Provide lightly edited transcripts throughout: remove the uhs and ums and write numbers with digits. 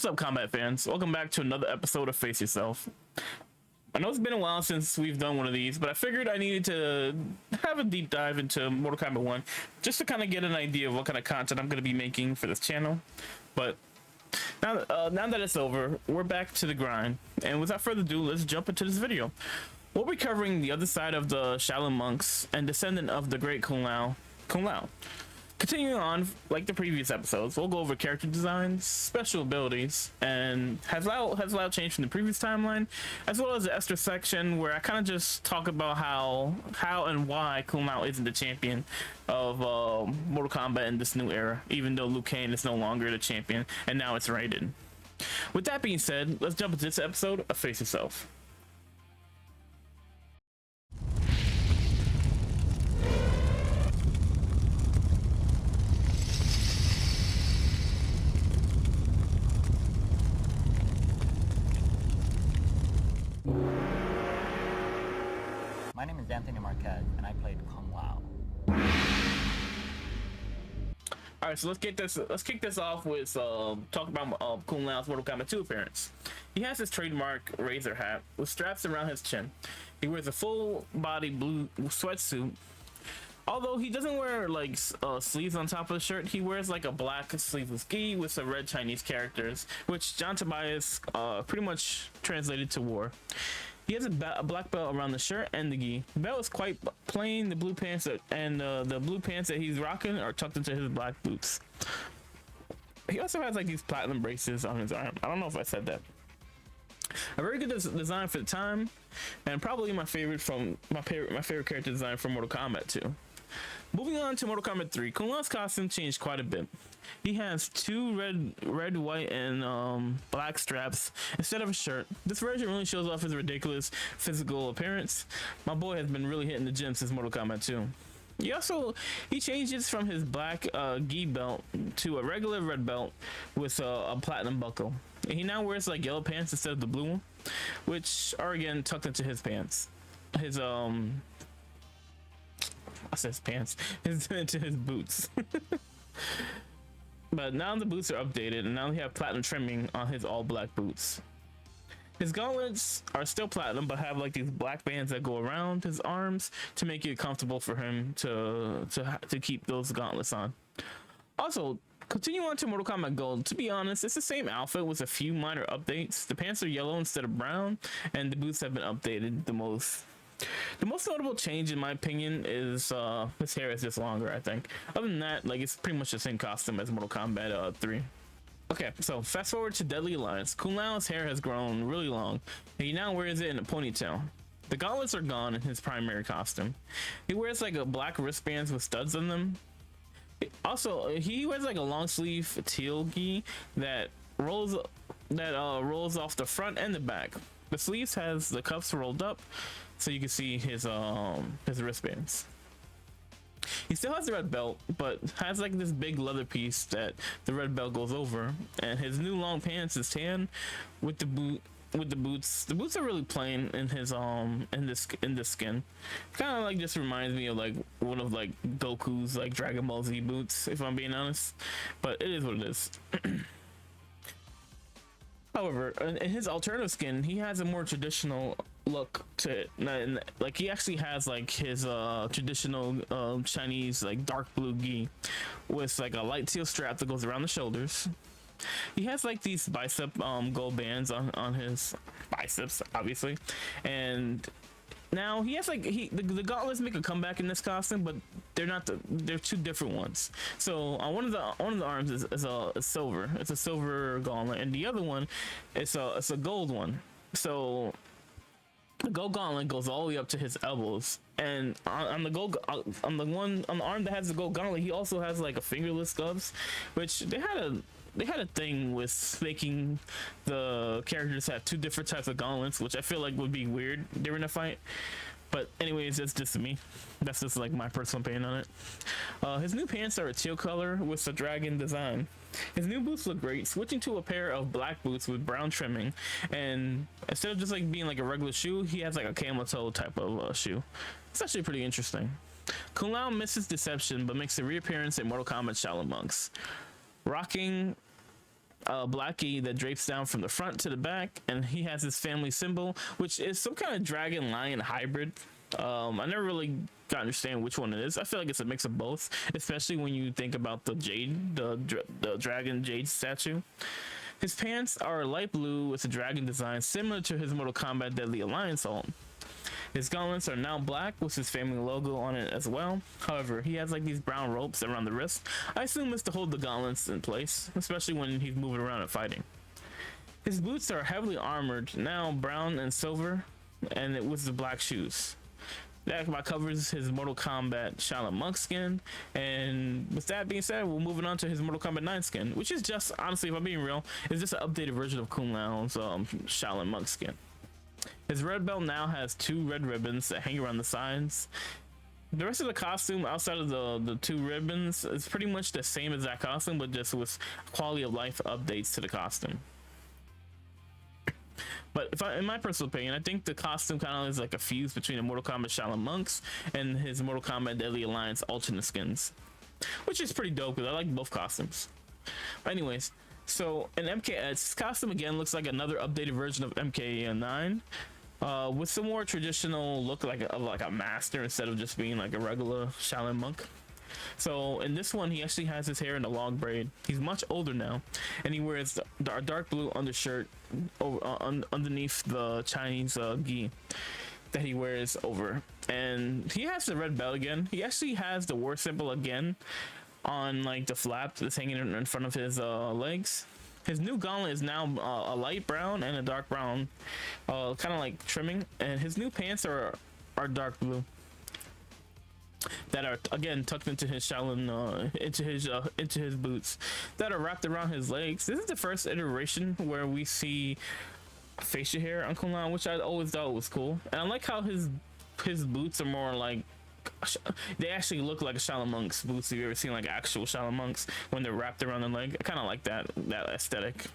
What's up, combat fans? Welcome back to another episode of Face Yourself. I know it's been a while since we've done one of these, but I figured I needed to have a deep dive into Mortal Kombat 1 just to kind of get an idea of what kind of content I'm going to be making for this channel. But now that it's over, we're back to the grind, and without further ado, let's jump into this video. We'll be covering the other side of the Shaolin monks and descendant of the great Kung Lao. Continuing on, like the previous episodes, we'll go over character designs, special abilities, and has Lao changed from the previous timeline, as well as the Esther section where I kind of just talk about how and why Kung Lao isn't the champion of Mortal Kombat in this new era, even though Liu Kang is no longer the champion, and now it's Raiden. With that being said, let's jump into this episode of Face Yourself. My name is Anthony Marquez, and I played Kung Lao. All right, so let's kick this off with talk about Kung Lao's Mortal Kombat 2 appearance. He has his trademark razor hat with straps around his chin. He wears a full body blue sweatsuit. Although he doesn't wear like sleeves on top of the shirt, he wears like a black sleeveless gi with some red Chinese characters, which John Tobias pretty much translated to war. He has a black belt around the shirt and the gi. The belt is quite plain. The blue pants the blue pants that he's rocking are tucked into his black boots. He also has like these platinum braces on his arm. I don't know if I said that. A very good design for the time, and probably my favorite character design from Mortal Kombat 2. Moving on to Mortal Kombat 3, Kung Lao's costume changed quite a bit. He has two red, white, and black straps instead of a shirt. This version really shows off his ridiculous physical appearance. My boy has been really hitting the gym since Mortal Kombat 2. He changes from his black gi belt to a regular red belt with a platinum buckle. And he now wears like yellow pants instead of the blue one, which are again tucked into his pants. Into his boots. But now the boots are updated, and now he have platinum trimming on his all black boots. His gauntlets are still platinum, but have like these black bands that go around his arms to make it comfortable for him to keep those gauntlets on. Also, continue on to Mortal Kombat Gold. To be honest, it's the same outfit with a few minor updates. The pants are yellow instead of brown, and the boots have been updated the most. The most notable change, in my opinion, is his hair is just longer, I think. Other than that, like, it's pretty much the same costume as Mortal Kombat 3. Okay, so fast forward to Deadly Alliance. Kung Lao's hair has grown really long, and he now wears it in a ponytail. The gauntlets are gone in his primary costume. He wears like a black wristbands with studs on them. Also, he wears like a long sleeve teal gi that rolls off the front and the back. The sleeves has the cuffs rolled up, so you can see his wristbands. He still has the red belt, but has like this big leather piece that the red belt goes over. And his new long pants is tan with the boots. The boots are really plain in his in this skin. Kind of like just reminds me of like one of like Goku's like Dragon Ball Z boots, if I'm being honest. But it is what it is. However, in his alternative skin, he has a more traditional look to it. Like he actually has like his traditional Chinese like dark blue gi with like a light teal strap that goes around the shoulders. He has like these bicep gold bands on his biceps, obviously, and now he has like the gauntlets make a comeback in this costume, but they're two different ones. So on one of the arms is silver. It's a silver gauntlet, and the other one it's a gold one. So the gold gauntlet goes all the way up to his elbows, and on the arm that has the gold gauntlet, he also has like a fingerless gloves, which they had a thing with making the characters have two different types of gauntlets, which I feel like would be weird during a fight. But anyways, that's just me. That's just like my personal opinion on it. His new pants are a teal color with a dragon design. His new boots look great, switching to a pair of black boots with brown trimming, and instead of just like being like a regular shoe, he has like a camel toe type of shoe. It's actually pretty interesting. Kung Lao misses deception but makes a reappearance in Mortal Kombat Shaolin Monks, rocking black gi that drapes down from the front to the back, and he has his family symbol, which is some kind of dragon lion hybrid. I never really got to understand which one it is. I feel like it's a mix of both, especially when you think about the jade, the dragon jade statue. His pants are light blue with a dragon design similar to his Mortal Kombat Deadly Alliance alt. His gauntlets are now black with his family logo on it as well. However, he has like these brown ropes around the wrist. I assume it's to hold the gauntlets in place, especially when he's moving around and fighting. His boots are heavily armored, now brown and silver, and it with the black shoes. That covers his Mortal Kombat Shaolin Monk skin. And with that being said, we're moving on to his Mortal Kombat 9 skin, which is just, honestly, if I'm being real, is just an updated version of Kung Lao's Shaolin Monk skin. His red belt now has 2 red ribbons that hang around the sides. The rest of the costume, outside of the 2 ribbons, is pretty much the same as that costume, but just with quality of life updates to the costume. But in my personal opinion, I think the costume kind of is like a fuse between the Mortal Kombat Shaolin Monks and his Mortal Kombat Deadly Alliance alternate skins, which is pretty dope because I like both costumes. But anyways, so in MKX, his costume again looks like another updated version of MK9, with some more traditional look of like a master instead of just being like a regular Shaolin Monk. So in this one, he actually has his hair in a long braid. He's much older now, and he wears a dark blue undershirt underneath the Chinese gi that he wears over. And he has the red belt again. He actually has the war symbol again on like the flap that's hanging in front of his legs. His new gauntlet is now a light brown and a dark brown, kind of like trimming, and his new pants are dark blue that are again tucked into his Shaolin, into his boots that are wrapped around his legs. This is the first iteration where we see facial hair on Kung Lao, which I always thought was cool, and I like how his boots are more like, they actually look like a Shaolin Monk's boots. If you ever seen like actual Shaolin Monks when they're wrapped around the leg, I kind of like that aesthetic.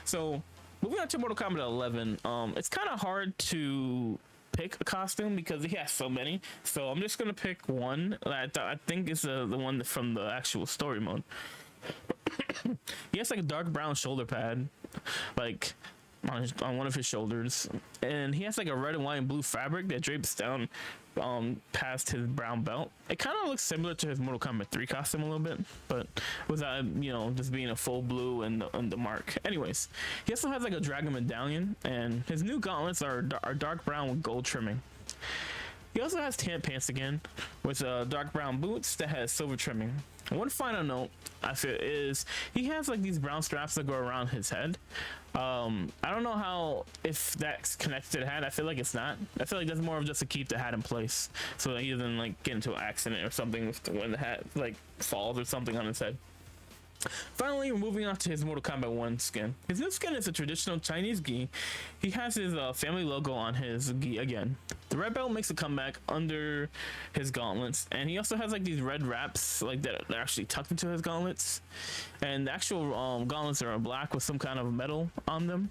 So moving on to Mortal Kombat 11, it's kind of hard to pick a costume because he has so many, so I'm just gonna pick one that I think is the one from the actual story mode. He has like a dark brown shoulder pad, like on one of his shoulders, and he has like a red and white and blue fabric that drapes down past his brown belt. It kind of looks similar to his Mortal Kombat 3 costume a little bit, but without, you know, just being a full blue and the mark. Anyways, he also has like a dragon medallion, and his new gauntlets are dark brown with gold trimming. He also has tan pants again with dark brown boots that has silver trimming. One final note I feel is he has like these brown straps that go around his head. I don't know if that's connected to the hat. I feel like it's not. I feel like that's more of just to keep the hat in place so that he doesn't like get into an accident or something when the hat like falls or something on his head. Finally, we're moving on to his Mortal Kombat 1 skin. His new skin is a traditional Chinese gi. He has his family logo on his gi again. The red belt makes a comeback under his gauntlets, and he also has like these red wraps like that are actually tucked into his gauntlets. And the actual gauntlets are black with some kind of metal on them.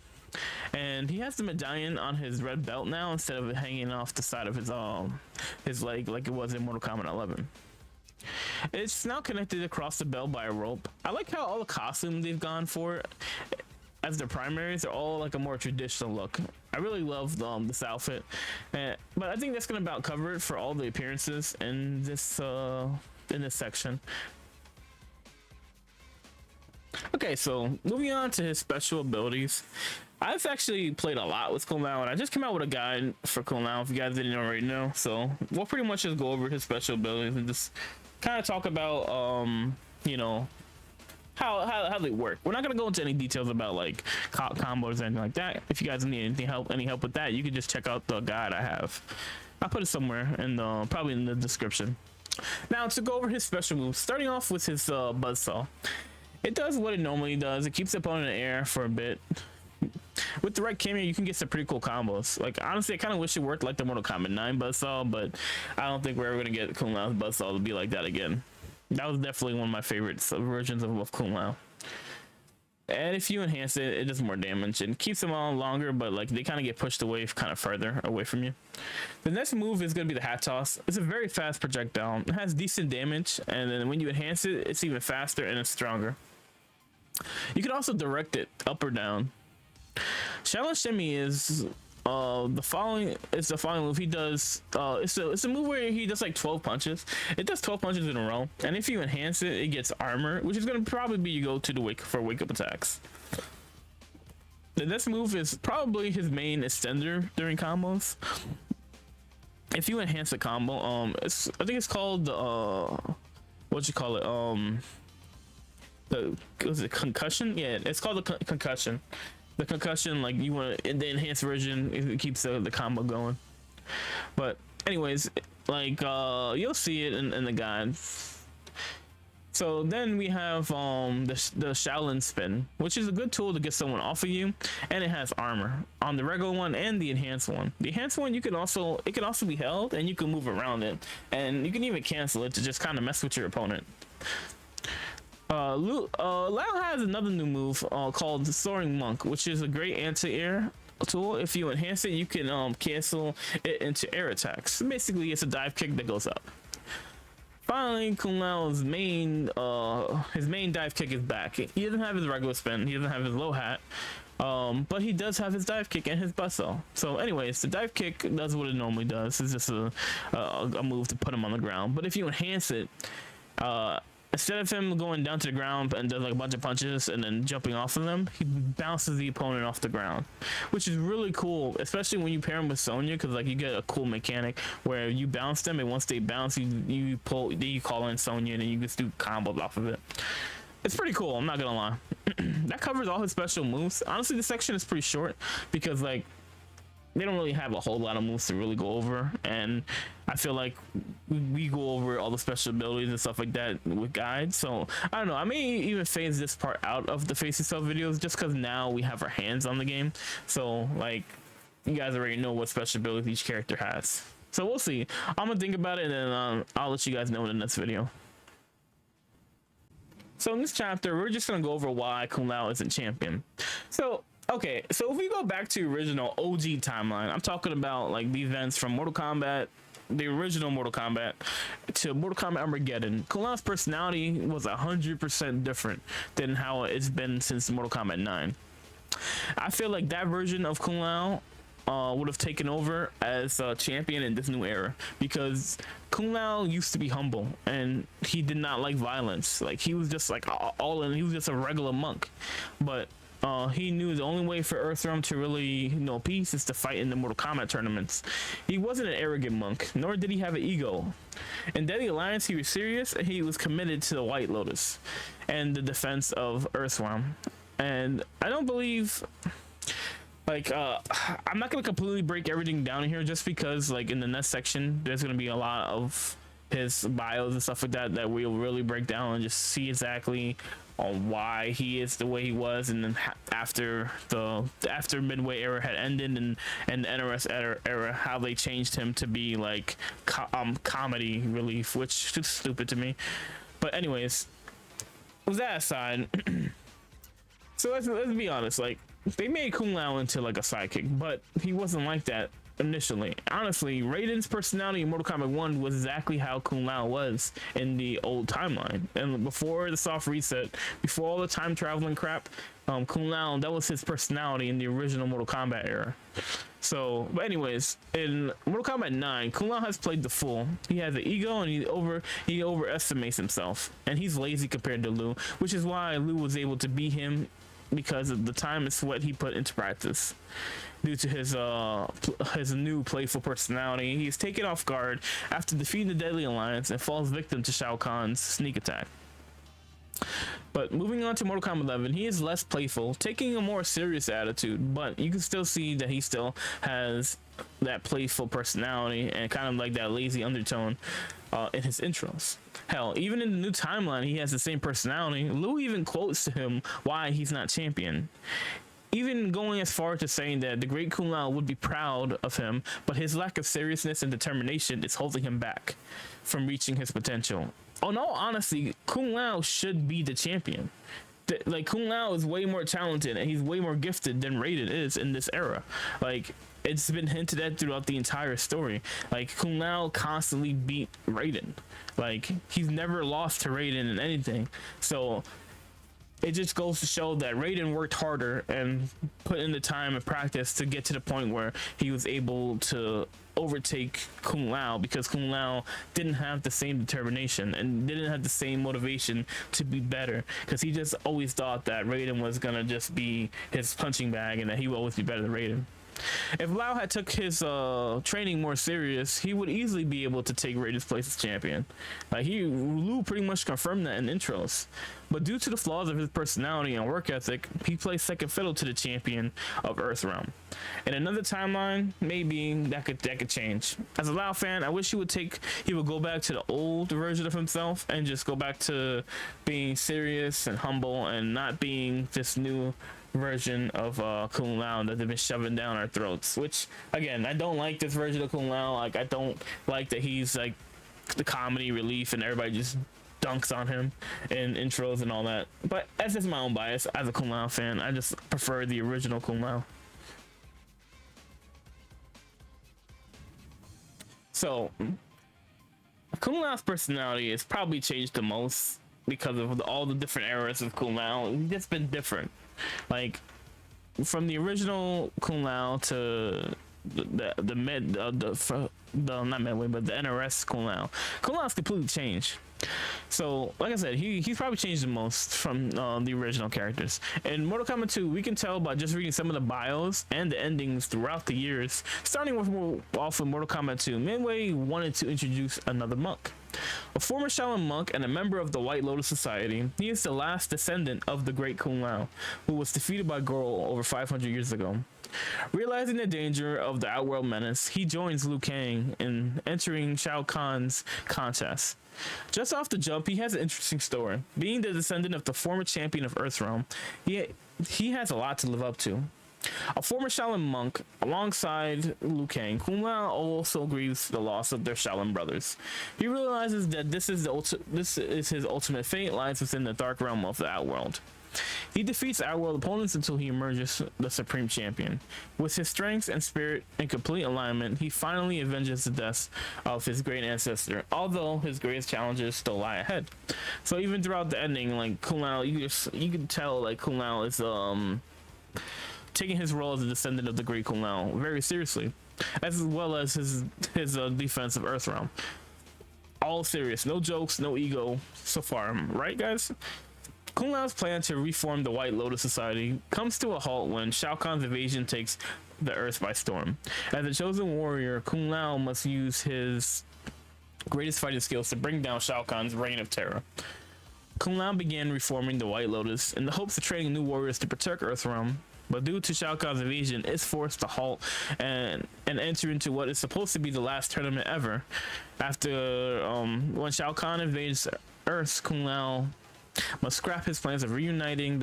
And he has the medallion on his red belt now instead of it hanging off the side of his leg like it was in Mortal Kombat 11. It's now connected across the belt by a rope. I like how all the costumes they've gone for as their primaries are all like a more traditional look. I really love this outfit, but I think that's gonna about cover it for all the appearances in this section. Okay, so moving on to his special abilities. I've actually played a lot with Kung Lao, and I just came out with a guide for Kung Lao if you guys didn't already know. So we'll pretty much just go over his special abilities and just kind of talk about you know, how they work. We're not gonna go into any details about like combos or anything like that. If you guys need any help with that, you can just check out the guide I have. I'll put it somewhere in probably in the description. Now to go over his special moves, starting off with his buzzsaw. It does what it normally does. It keeps the opponent in the air for a bit. With the right camera, you can get some pretty cool combos. Like honestly, I kind of wish it worked like the Mortal Kombat 9 buzzsaw, but I don't think we're ever gonna get Kung Lao's buzzsaw to be like that again. That was definitely one of my favorite versions of Kung Lao. And if you enhance it, it does more damage and keeps them on longer, but like they kind of get pushed away, kind of further away from you. The next move is going to be the hat toss. It's a very fast projectile. It has decent damage, and then when you enhance it, it's even faster and it's stronger. You can also direct it up or down. Challenge Shimmy is the following. It's the following move. He does it's a move where he does like 12 punches. It does 12 punches in a row, and if you enhance it, it gets armor, which is going to probably be your go-to to wake up attacks. This move is probably his main extender during combos. If you enhance a combo, I think it's called what you call it, was it concussion? Yeah, it's called the concussion. The concussion, like you want in the enhanced version, it keeps the combo going. But anyways, like you'll see it in the guide. So then we have the Shaolin spin, which is a good tool to get someone off of you, and it has armor on the regular one and the enhanced one. The enhanced one, it can also be held, and you can move around it, and you can even cancel it to just kind of mess with your opponent. Lao has another new move called the Soaring Monk, which is a great anti-air tool. If you enhance it, you can cancel it into air attacks. Basically, it's a dive kick that goes up. Finally, Kung Lao's main dive kick is back. He doesn't have his regular spin. He doesn't have his low hat. But he does have his dive kick and his busso. So anyways, the dive kick does what it normally does. It's just a move to put him on the ground. But if you enhance it, instead of him going down to the ground and does like a bunch of punches and then jumping off of them, he bounces the opponent off the ground, which is really cool, especially when you pair him with Sonya, because like you get a cool mechanic where you bounce them, and once they bounce, you call in Sonya, and then you just do combos off of it. It's pretty cool, I'm not gonna lie. That covers all his special moves. Honestly, this section is pretty short because like they don't really have a whole lot of moves to really go over, and I feel like we go over all the special abilities and stuff like that with guides. So I don't know, I may even phase this part out of the face yourself videos just because now we have our hands on the game, so like you guys already know what special abilities each character has. So we'll see. I'm gonna think about it, and then I'll let you guys know in the next video. So in this chapter, we're just gonna go over why Kung Lao isn't champion. Okay, so if we go back to original OG timeline, I'm talking about like the events from Mortal Kombat, the original Mortal Kombat, to Mortal Kombat Armageddon. Kung Lao's personality was 100% different than how it's been since Mortal Kombat 9. I feel like that version of Kung Lao would have taken over as a champion in this new era, because Kung Lao used to be humble and he did not like violence. Like he was just like he was just a regular monk, but he knew the only way for Earthrealm to really know peace is to fight in the Mortal Kombat tournaments. He wasn't an arrogant monk, nor did he have an ego. In Deadly Alliance, he was serious, and he was committed to the White Lotus and the defense of Earthrealm. And I don't believe, like, I'm not gonna completely break everything down here, just because like in the next section there's gonna be a lot of his bios and stuff like that we'll really break down and just see exactly on why he is the way he was, and then after Midway era had ended and the NRS era, how they changed him to be like comedy relief, which is stupid to me. But anyways, with that aside, so let's be honest, like they made Kung Lao into like a sidekick, but he wasn't like that initially. Honestly, Raiden's personality in Mortal Kombat 1 was exactly how Kung Lao was in the old timeline, and before the soft reset, before all the time traveling crap, Kung Lao, that was his personality in the original Mortal Kombat era. So, but anyways, in Mortal Kombat 9, Kung Lao has played the fool. He has an ego, and he overestimates himself, and he's lazy compared to Liu, which is why Liu was able to beat him, because of the time and sweat he put into practice. Due to his new playful personality, he's taken off guard after defeating the Deadly Alliance and falls victim to Shao Kahn's sneak attack. But moving on to Mortal Kombat 11, he is less playful, taking a more serious attitude, but you can still see that he still has that playful personality and kind of like that lazy undertone in his intros. Hell, even in the new timeline, he has the same personality. Liu even quotes to him why he's not champion, even going as far to saying that the great Kung Lao would be proud of him, but his lack of seriousness and determination is holding him back from reaching his potential. In all honesty, Kung Lao should be the champion. Like, Kung Lao is way more talented and he's way more gifted than Raiden is in this era. Like, it's been hinted at throughout the entire story. Like, Kung Lao constantly beat Raiden. Like, he's never lost to Raiden in anything. So it just goes to show that Raiden worked harder and put in the time and practice to get to the point where he was able to overtake Kung Lao, because Kung Lao didn't have the same determination and didn't have the same motivation to be better, because he just always thought that Raiden was gonna just be his punching bag and that he would always be better than Raiden. If Lao had took his training more serious, he would easily be able to take Raiden's place as champion. Like Liu pretty much confirmed that in intros. But due to the flaws of his personality and work ethic, he plays second fiddle to the champion of Earthrealm. In another timeline, maybe that could change. As a Lao fan, I wish he would go back to the old version of himself and just go back to being serious and humble and not being this new version of Kung Lao that they've been shoving down our throats. Which, again, I don't like this version of Kung Lao. Like, I don't like that he's like the comedy relief and everybody just dunks on him in intros and all that. But that's just my own bias. As a Kung Lao fan, I just prefer the original Kung Lao. So Kung Lao's personality has probably changed the most because of all the different eras of Kung Lao. He's just been different. Like from the original Kung Lao to the not midway, but the NRS Kung Lao. Kung Lao's completely changed. So, like I said, he's probably changed the most from the original characters. In Mortal Kombat 2, we can tell by just reading some of the bios and the endings throughout the years. Starting with Mortal Kombat 2, Midway wanted to introduce another monk. A former Shaolin monk and a member of the White Lotus Society, he is the last descendant of the great Kung Lao, who was defeated by Goro over 500 years ago. Realizing the danger of the Outworld menace, he joins Liu Kang in entering Shao Kahn's contest. Just off the jump, he has an interesting story. Being the descendant of the former champion of Earthrealm, he has a lot to live up to. A former Shaolin monk, alongside Liu Kang, Kung Lao also grieves the loss of their Shaolin brothers. He realizes that this is his ultimate fate lies within the dark realm of the Outworld. He defeats Outworld opponents until he emerges the Supreme Champion. With his strengths and spirit in complete alignment, he finally avenges the deaths of his great ancestor, although his greatest challenges still lie ahead. So even throughout the ending, like Kung Lao, you can tell like Kung Lao is taking his role as a descendant of the great Kung Lao very seriously, as well as his defense of Earthrealm. All serious, no jokes, no ego so far, right guys? Kung Lao's plan to reform the White Lotus Society comes to a halt when Shao Kahn's invasion takes the Earth by storm. As a chosen warrior, Kung Lao must use his greatest fighting skills to bring down Shao Kahn's reign of terror. Kung Lao began reforming the White Lotus in the hopes of training new warriors to protect Earthrealm, but due to Shao Kahn's invasion, is forced to halt and enter into what is supposed to be the last tournament ever. After when Shao Kahn invades Earth, Kung Lao must scrap his plans of reuniting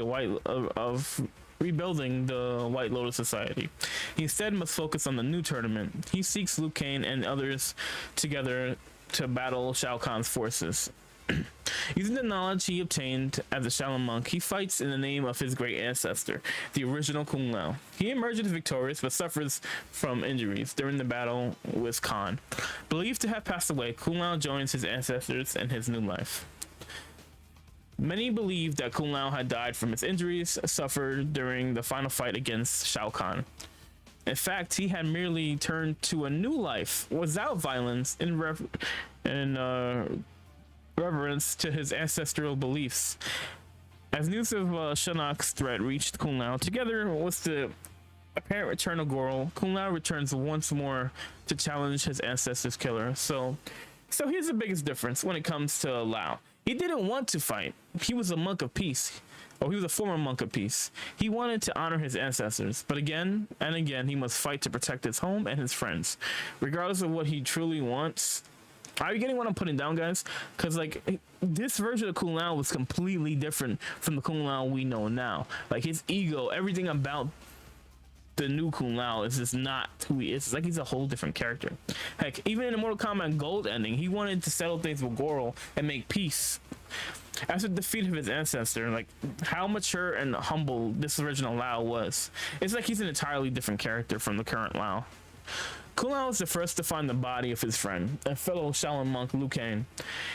rebuilding the White Lotus Society. He instead must focus on the new tournament. He seeks Liu Kang and others together to battle Shao Kahn's forces. Using the knowledge he obtained as a Shaolin monk, he fights in the name of his great ancestor, the original Kung Lao. He emerges victorious but suffers from injuries during the battle with Khan. Believed to have passed away, Kung Lao joins his ancestors in his new life. Many believe that Kung Lao had died from his injuries suffered during the final fight against Shao Kahn. In fact, he had merely turned to a new life without violence in reverence to his ancestral beliefs. As news of Shinnok's threat reached Kung Lao, together with the apparent return of Goro, Kung Lao returns once more to challenge his ancestor's killer. So here's the biggest difference when it comes to Lao. He didn't want to fight. He was a monk of peace. Or he was a former monk of peace. He wanted to honor his ancestors, but again and again he must fight to protect his home and his friends. Regardless of what he truly wants. Are you getting what I'm putting down, guys? Because like this version of Kung Lao was completely different from the Kung Lao we know now. Like his ego, everything about the new Kung Lao is just not who he is. It's like he's a whole different character. Heck, even in the Mortal Kombat Gold ending, he wanted to settle things with Goro and make peace. After the defeat of his ancestor, like how mature and humble this original Lao was. It's like he's an entirely different character from the current Lao. Kung Lao was the first to find the body of his friend, a fellow Shaolin monk Liu Kang.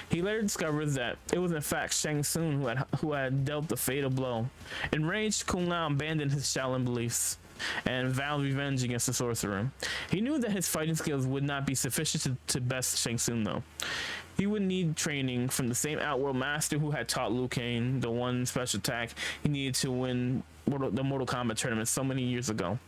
He later discovers that it was in fact Shang Tsung who had dealt the fatal blow. Enraged, Kung Lao abandoned his Shaolin beliefs and vowed revenge against the sorcerer. He knew that his fighting skills would not be sufficient to best Shang Tsung though. He would need training from the same Outworld master who had taught Liu Kang the one special attack he needed to win the Mortal Kombat tournament so many years ago.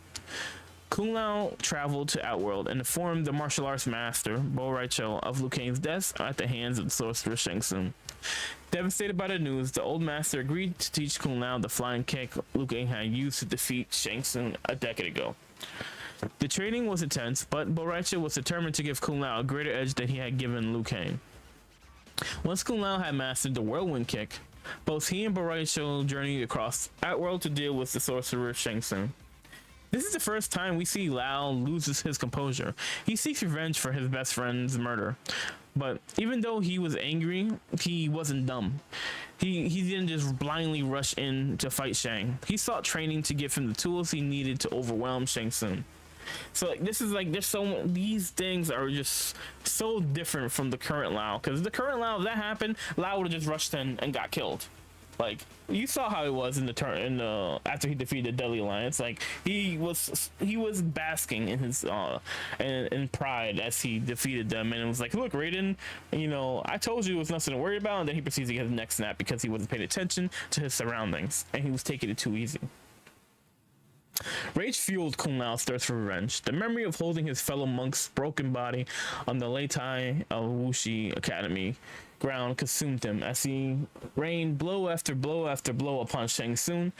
Kung Lao traveled to Outworld and informed the martial arts master, Bo Raicho, of Liu Kang's death at the hands of the sorcerer Shang Tsung. Devastated by the news, the old master agreed to teach Kung Lao the flying kick Liu Kang had used to defeat Shang Tsung a decade ago. The training was intense, but Bo Raicho was determined to give Kung Lao a greater edge than he had given Liu Kang. Once Kung Lao had mastered the whirlwind kick, both he and Bo Raicho journeyed across Outworld to deal with the sorcerer Shang Tsung. This is the first time we see Lao loses his composure. He seeks revenge for his best friend's murder. But even though he was angry, he wasn't dumb. He didn't just blindly rush in to fight Shang. He sought training to give him the tools he needed to overwhelm Shang Tsung. So like, this is like these things are just so different from the current Lao, because the current Lao, if that happened, Lao would have just rushed in and got killed. Like you saw how it was in the after he defeated the Deadly Alliance. Like he was basking in his in pride as he defeated them, and it was like, look, Raiden, you know, I told you it was nothing to worry about. And then he proceeds to get his neck snapped because he wasn't paying attention to his surroundings and he was taking it too easy. Rage fueled Kung Lao's thirst for revenge. The memory of holding his fellow monk's broken body on the Leitai of Wuxi Academy ground consumed him as he rained blow after blow after blow upon Shang Tsung.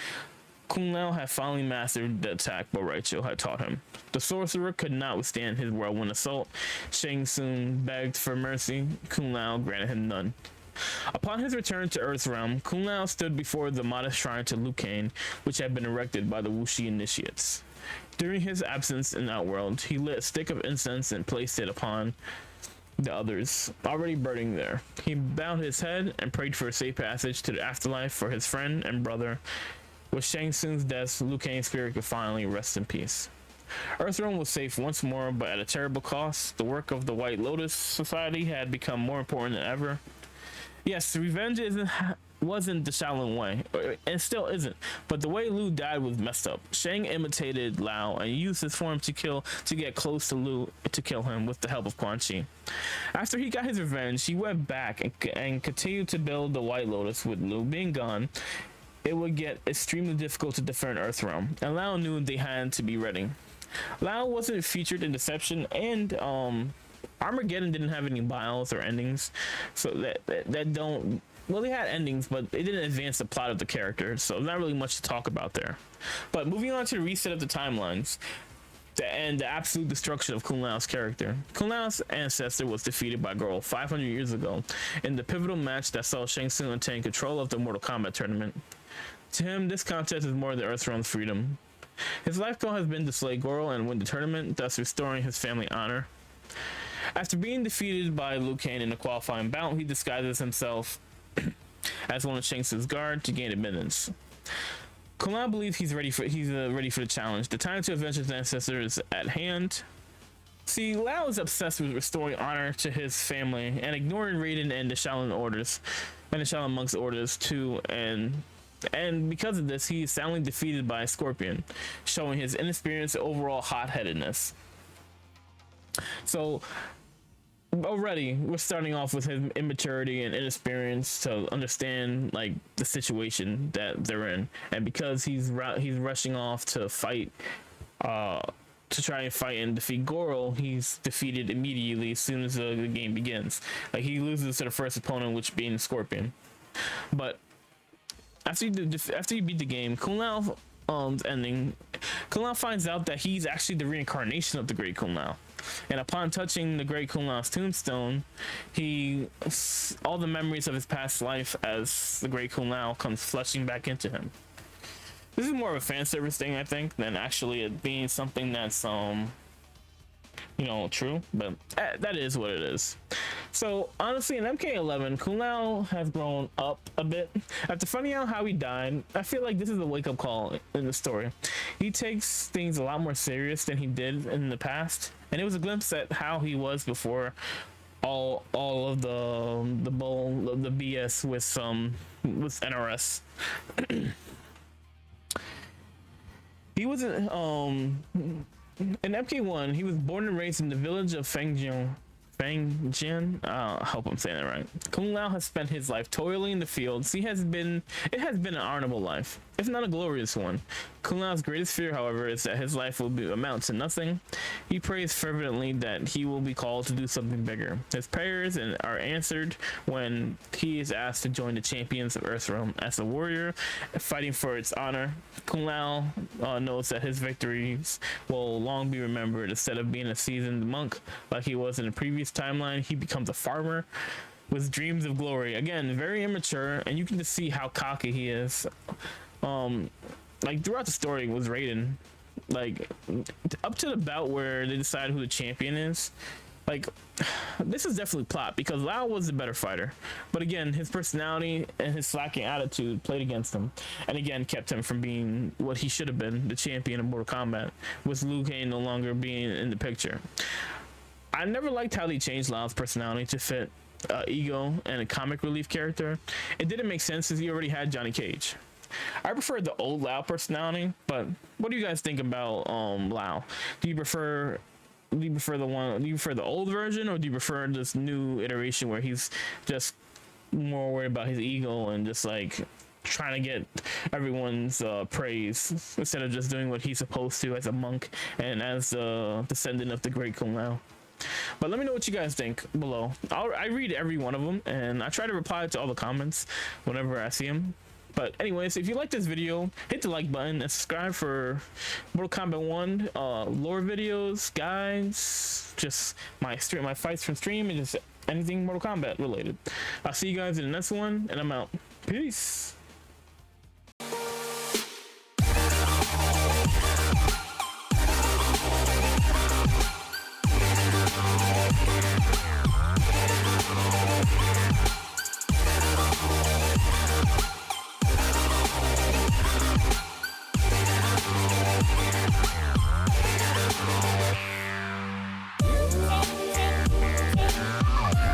Kung Lao had finally mastered the attack Bo Raicho had taught him. The sorcerer could not withstand his whirlwind assault. Shang Tsung begged for mercy. Kung Lao granted him none. Upon his return to Earthrealm, Kung Lao stood before the modest shrine to Liu Kang, which had been erected by the Wuxi initiates. During his absence in Outworld, he lit a stick of incense and placed it upon the others, already burning there. He bowed his head and prayed for a safe passage to the afterlife for his friend and brother. With Shang Tsung's death, Liu Kang's spirit could finally rest in peace. Earthrealm was safe once more, but at a terrible cost. The work of the White Lotus Society had become more important than ever. Yes, revenge wasn't the Shaolin way, and still isn't, but the way Liu died was messed up. Shang imitated Lao and used his form to get close to Liu to kill him with the help of Quan Chi. After he got his revenge, he went back and continued to build the White Lotus. With Liu being gone, it would get extremely difficult to defend Earthrealm, and Lao knew they had to be ready. Lao wasn't featured in Deception, and Armageddon didn't have any bios or endings, so that don't, well, they had endings, but they didn't advance the plot of the character, so not really much to talk about there. But moving on to the reset of the timelines and the absolute destruction of Kung Lao's character. Kung Lao's ancestor was defeated by Goro 500 years ago in the pivotal match that saw Shang Tsung attain control of the Mortal Kombat tournament. To him, this contest is more than Earthrealm's freedom. His life goal has been to slay Goro and win the tournament, thus restoring his family honor. After being defeated by Liu Kang in the qualifying bout, he disguises himself as one of Shang Tsung's guard to gain admittance. Kung Lao believes he's ready for the challenge. The time to avenge his ancestor is at hand. See, Lao is obsessed with restoring honor to his family and ignoring Raiden and the Shaolin orders, and the Shaolin monks' orders too, and because of this, he is soundly defeated by Scorpion, showing his inexperience and overall hot-headedness. So already we're starting off with his immaturity and inexperience to understand like the situation that they're in, and because he's rushing off to fight to try and fight and defeat Goro, he's defeated immediately as soon as the game begins. Like he loses to the first opponent, which being Scorpion. But after you beat the game, Kung Lao ending, Kung Lao finds out that he's actually the reincarnation of the Great Kung Lao. And upon touching the Great Kung Lao's tombstone, all the memories of his past life as the Great Kung Lao comes flushing back into him. This is more of a fan service thing, I think, than actually it being something that's true, but that is what it is. So honestly, in MK11, Kung Lao has grown up a bit. After finding out how he died, I feel like this is a wake-up call in the story. He takes things a lot more serious than he did in the past, and it was a glimpse at how he was before all of the bull, the BS with NRS. He was in MK1. He was born and raised in the village of Fangjin. I hope I'm saying that right. Kung Lao has spent his life toiling in the fields. It has been an honorable life, if not a glorious one. Kung Lao's greatest fear, however, is that his life will amount to nothing. He prays fervently that he will be called to do something bigger. His prayers are answered when he is asked to join the champions of Earthrealm. As a warrior fighting for its honor, Kung Lao knows that his victories will long be remembered. Instead of being a seasoned monk like he was in the previous timeline, he becomes a farmer with dreams of glory. Again, very immature, and you can just see how cocky he is. Like throughout the story was Raiden, like up to the bout where they decide who the champion is. Like this is definitely plot because Lao was the better fighter, but again his personality and his slacking attitude played against him, and again kept him from being what he should have been, the champion of Mortal Kombat, with Liu Kang no longer being in the picture. I never liked how they changed Lao's personality to fit ego and a comic relief character. It didn't make sense since he already had Johnny Cage. I prefer the old Lao personality, but what do you guys think about Lao? Do you prefer the old version, or do you prefer this new iteration where he's just more worried about his ego and just like trying to get everyone's praise instead of just doing what he's supposed to as a monk and as a descendant of the great Kung Lao? But let me know what you guys think below. I read every one of them, and I try to reply to all the comments whenever I see them. But anyways, if you like this video, hit the like button and subscribe for Mortal Kombat 1 lore videos, guides, just my fights from stream, and just anything Mortal Kombat related. I'll see you guys in the next one, and I'm out. Peace.